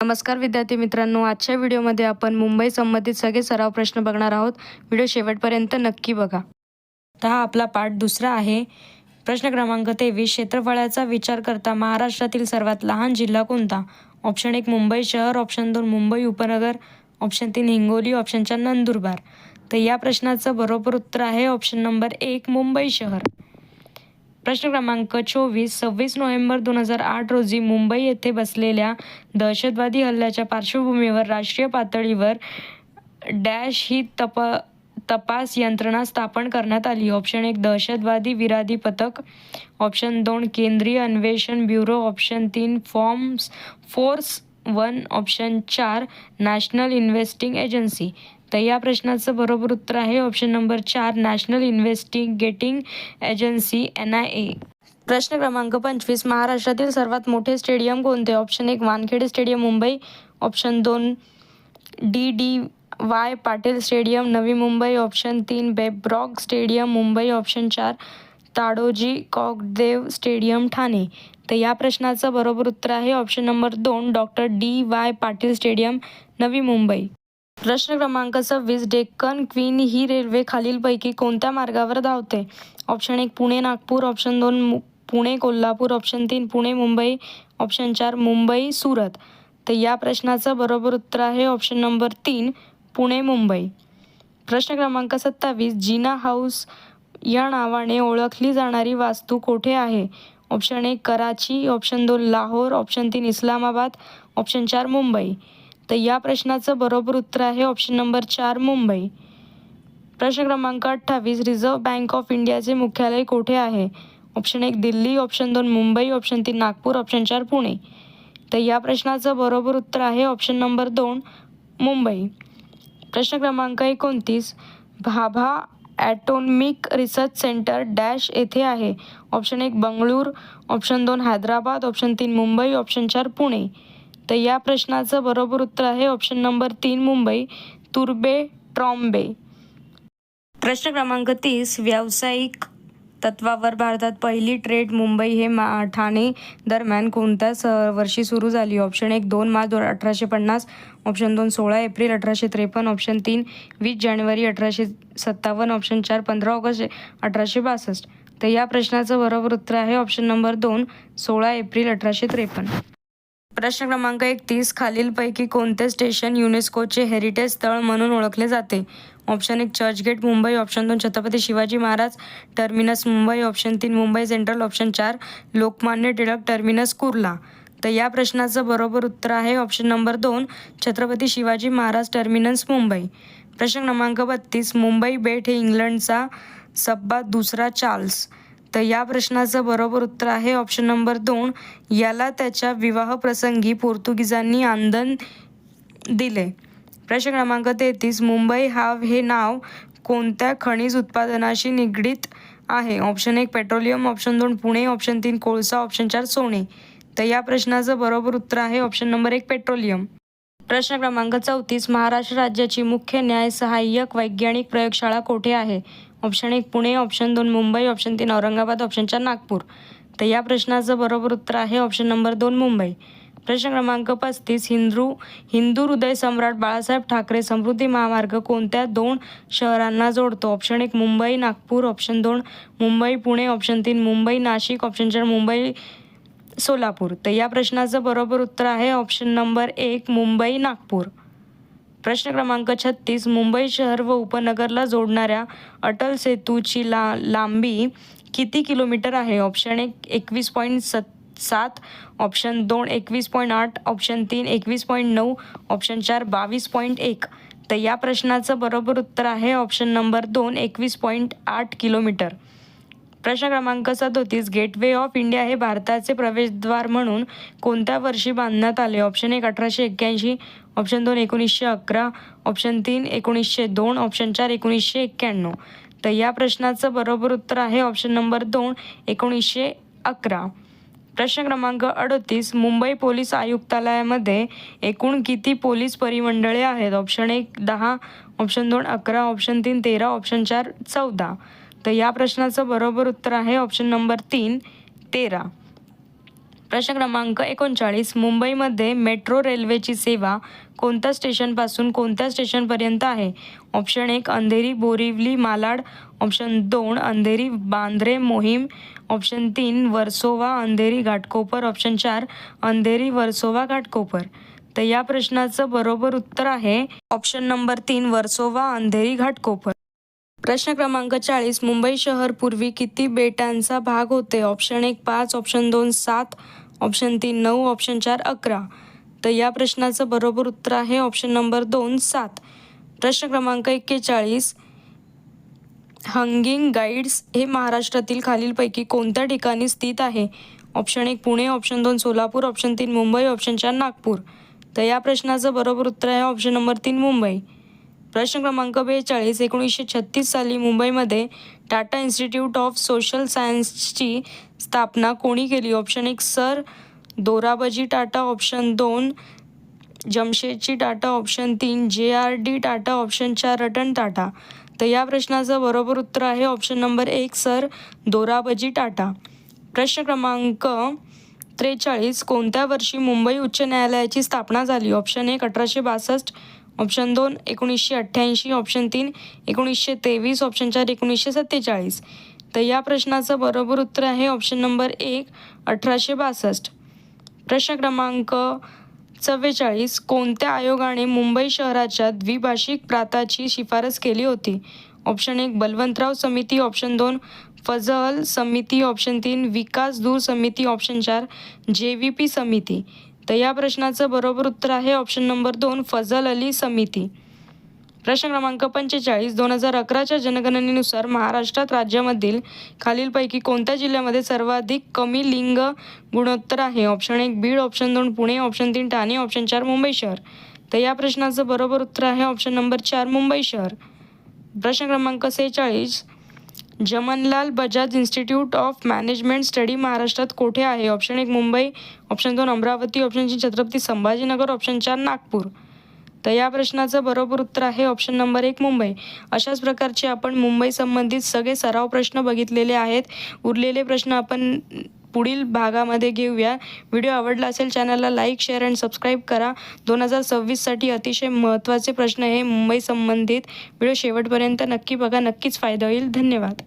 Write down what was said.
नमस्कार विद्यार्थी मित्रांनो, आजच्या व्हिडिओमध्ये आपण मुंबई संबंधित सगळे सराव प्रश्न बघणार आहोत. व्हिडिओ शेवटपर्यंत नक्की बघा. तर हा आपला पाठ दुसरा आहे. प्रश्न क्रमांक 23. क्षेत्रफळाचा विचार करता महाराष्ट्रातील सर्वात लहान जिल्हा कोणता? ऑप्शन 1 मुंबई शहर, ऑप्शन 2 मुंबई उपनगर, ऑप्शन 3 हिंगोली, ऑप्शन 4 नंदुरबार. तर या प्रश्नाचं बरोबर उत्तर आहे ऑप्शन नंबर 1 मुंबई शहर. प्रश्न क्रमांक 24. 26 नोव्हेंबर 2008 रोजी मुंबई येथे बसलेल्या दहशतवादी हल्ल्याच्या पार्श्वभूमीवर राष्ट्रीय पातळीवर डॅश ही तपास यंत्रणा स्थापन करण्यात आली. ऑप्शन 1 दहशतवादी विरोधी पथक, ऑप्शन 2 केंद्रीय अन्वेषण bureau, option 3 force 1, option 4 national investing agency. तर या प्रश्नाचं बरोबर उत्तर आहे option number 4 national investigating agency NIA. प्रश्न क्रमांक 25. महाराष्ट्रातील सर्वात मोठे स्टेडियम कोणते? Option 1 Wankhede stadium Mumbai, option 2 DDY Patil stadium Navi Mumbai, option 3 बेब्रॉक stadium Mumbai, option 4 Dadoji Konddeo stadium Thane. तर या प्रश्नाचं बरोबर उत्तर आहे option number 2 doctor DY Patil stadium Navi Mumbai. प्रश्न क्रमांक 26. डेक्कन क्वीन ही रेल्वे खालीलपैकी कोणत्या मार्गावर धावते? Option 1 Pune Nagpur, option 2 Pune Kolhapur, option 3 Pune Mumbai, option 4 Mumbai Surat. तर या प्रश्नाचं बरोबर उत्तर आहे ऑप्शन नंबर 3 पुणे मुंबई. प्रश्न क्रमांक 27. जिना हाऊस या नावाने ओळखली जाणारी वास्तू कोठे आहे? Option 1 Karachi, option 2 Lahore, option 3 Islamabad, option 4 Mumbai. तर या प्रश्नाचं बरोबर उत्तर आहे ऑप्शन नंबर 4 मुंबई. प्रश्न क्रमांक 28. रिझर्व्ह बँक ऑफ इंडियाचे मुख्यालय कोठे आहे? Option 1 Delhi, option 2 Mumbai, option 3 Nagpur, option 4 Pune. तर या प्रश्नाचं बरोबर उत्तर आहे ऑप्शन नंबर 2 मुंबई. प्रश्न क्रमांक 29. Bhabha atomic research centre dash येथे आहे? Option 1 Bengaluru, option 2 Hyderabad, option 3 Mumbai, option 4 Pune. तर या प्रश्नाचं बरोबर उत्तर आहे ऑप्शन नंबर 3 मुंबई, तुर्बे ट्रॉम्बे. प्रश्न क्रमांक 30. व्यावसायिक तत्वावर भारतात पहिली ट्रेन मुंबई हे ठाणे दरम्यान कोणत्या वर्षी सुरू झाली? Option 1 2 March 1850, option 2 16 April 1853, option 3 20 जानेवारी 1857, ऑप्शन 4 15 ऑगस्ट 1862. तर या प्रश्नाचं बरोबर उत्तर आहे ऑप्शन नंबर 2 16 एप्रिल 1853. प्रश्न क्रमांक 31. खालीलपैकी कोणते स्टेशन युनेस्कोचे हेरिटेज स्थळ म्हणून ओळखले जाते? Option 1 Churchgate Mumbai, option 2 Chhatrapati Shivaji Maharaj terminus Mumbai, option 3 Mumbai central, option 4 Lokmanya Tilak terminus Kurla. तर या प्रश्नाचं बरोबर उत्तर आहे option number 2 Chhatrapati Shivaji Maharaj terminus Mumbai. प्रश्न क्रमांक 32. मुंबई बेट हे इंग्लंडचा सब्बा दुसरा चार्ल्स. तर या प्रश्नाचं बरोबर उत्तर आहे ऑप्शन नंबर 2 याला त्याच्या विवाहप्रसंगी पोर्तुगीजांनी आंदण दिले. प्रश्न क्रमांक 33. मुंबई हे नाव कोणत्या खनिज उत्पादनाशी निगडीत आहे? Option 1 petroleum, option 2 Pune, option 3 कोळसा, ऑप्शन 4 सोने. तर या प्रश्नाचं बरोबर उत्तर आहे ऑप्शन नंबर 1 पेट्रोलियम. प्रश्न क्रमांक 34. महाराष्ट्र राज्याची मुख्य न्याय सहाय्यक वैज्ञानिक प्रयोगशाळा कोठे आहे? Option 1 Pune, option 2 Mumbai, option 3 Aurangabad, option 4 Nagpur. तर या प्रश्नाचं बरोबर उत्तर आहे ऑप्शन नंबर 2 मुंबई. प्रश्न क्रमांक 35. हिंदू हृदय सम्राट बाळासाहेब ठाकरे समृद्धी महामार्ग कोणत्या 2 शहरांना जोडतो? Option 1 Mumbai Nagpur, option 2 Mumbai Pune, option 3 Mumbai Nashik, option 4 Mumbai Solapur. तर या प्रश्नाचं बरोबर उत्तर आहे ऑप्शन नंबर 1 मुंबई नागपूर. प्रश्न क्रमांक 36. मुंबई शहर व उपनगरला जोडणाऱ्या अटल सेतूची लांबी किती किलोमीटर आहे? Option 1 21.7, option 2 21.8, option 3 21.9, option 4 22.1. तर या प्रश्नाचं बरोबर उत्तर आहे ऑप्शन नंबर 2 21.8 किलोमीटर. प्रश्न क्रमांक 37. गेटवे ऑफ इंडिया हे भारताचे प्रवेशद्वार म्हणून कोणत्या वर्षी बांधण्यात आले? Option 1 1881, option 2 1911, option 3 1902, option 4 1991. तर या प्रश्नाचं बरोबर उत्तर आहे ऑप्शन नंबर 2 1911. प्रश्न क्रमांक 38. मुंबई पोलीस आयुक्तालयामध्ये एकूण किती पोलीस परिमंडळे आहेत? Option 1 10, option 2 11, option 3 13, option 4 14. तर या प्रश्नाचं बरोबर उत्तर आहे ऑप्शन नंबर 3 13. प्रश्न क्रमांक 39. मुंबईमध्ये मेट्रो रेल्वेची सेवा कोणत्या स्टेशनपासून कोणत्या स्टेशनपर्यंत आहे? ऑप्शन 1 अंधेरी बोरिवली मालाड, ऑप्शन 2 अंधेरी बांद्रे मोहीम, ऑप्शन 3 वर्सोवा अंधेरी घाटकोपर, ऑप्शन 4 अंधेरी वर्सोवा घाटकोपर. तर या प्रश्नाचं बरोबर उत्तर आहे ऑप्शन नंबर 3 वर्सोवा अंधेरी घाटकोपर. प्रश्न क्रमांक 40. मुंबई शहर पूर्वी किती बेटांचा भाग होते? Option 1 5, option 2 7, option 3 9, option 4 11. तर या प्रश्नाचं बरोबर उत्तर आहे ऑप्शन नंबर 2 7. प्रश्न क्रमांक 41. हंगिंग गाईड्स हे महाराष्ट्रातील खालीलपैकी कोणत्या ठिकाणी स्थित आहे? Option 1 Pune, option 2 Solapur, option 3 Mumbai, option 4 Nagpur. तर या प्रश्नाचं बरोबर उत्तर आहे ऑप्शन नंबर 3 मुंबई. प्रश्न क्रमांक 42. 1936 साली मुंबईमध्ये टाटा इन्स्टिट्यूट ऑफ सोशल सायन्सची स्थापना कोणी केली? Option 1 sir Dorabji Tata, option 2 Jamshedji Tata, option 3 JRD Tata, option 4 Ratan Tata. तर या प्रश्नाचं बरोबर उत्तर आहे option number 1 sir Dorabji Tata. प्रश्न क्रमांक 43. कोणत्या वर्षी मुंबई उच्च न्यायालयाची स्थापना झाली? Option 1 1862, option 2 1988, option 3 1923, option 4 1947. तर या प्रश्नाचं बरोबर उत्तर आहे ऑप्शन नंबर 1 1862. प्रश्न क्रमांक 44. कोणत्या आयोगाने मुंबई शहराच्या द्विभाषिक प्रांताची शिफारस केली होती? ऑप्शन 1 बलवंतराव समिती, ऑप्शन 2 फजल समिती, ऑप्शन 3 विकास दूर समिती, ऑप्शन 4 JVP समिती. तर या प्रश्नाचं बरोबर उत्तर आहे ऑप्शन नंबर 2 फजल अली समिती. प्रश्न क्रमांक 45. 2011च्या जनगणनेनुसार महाराष्ट्रात राज्यामधील खालीलपैकी कोणत्या जिल्ह्यामध्ये सर्वाधिक कमी लिंग गुणोत्तर आहे? Option 1 Beed, option 2 Pune, option 3 Thane, option 4 Mumbai शहर. तर या प्रश्नाचं बरोबर उत्तर आहे ऑप्शन नंबर 4 मुंबई शहर. प्रश्न क्रमांक 46. Jamnalal Bajaj institute of management study महाराष्ट्रात कोठे आहे? Option 1 Mumbai, option 2 Amravati, option 3 Chhatrapati Sambhajinagar, option 4 Nagpur. तर या प्रश्नाचं बरोबर उत्तर आहे ऑप्शन नंबर 1 मुंबई. अशाच प्रकारचे आपण मुंबई संबंधित सगळे सराव प्रश्न बघितलेले आहेत. उरलेले प्रश्न आपण पुढील भागामध्ये घेऊया. व्हिडिओ आवडला असेल चॅनलला लाईक, शेअर आणि सबस्क्राईब करा. 2026साठी अतिशय महत्त्वाचे प्रश्न हे मुंबई संबंधित. व्हिडिओ शेवटपर्यंत नक्की बघा, नक्कीच फायदा होईल. धन्यवाद.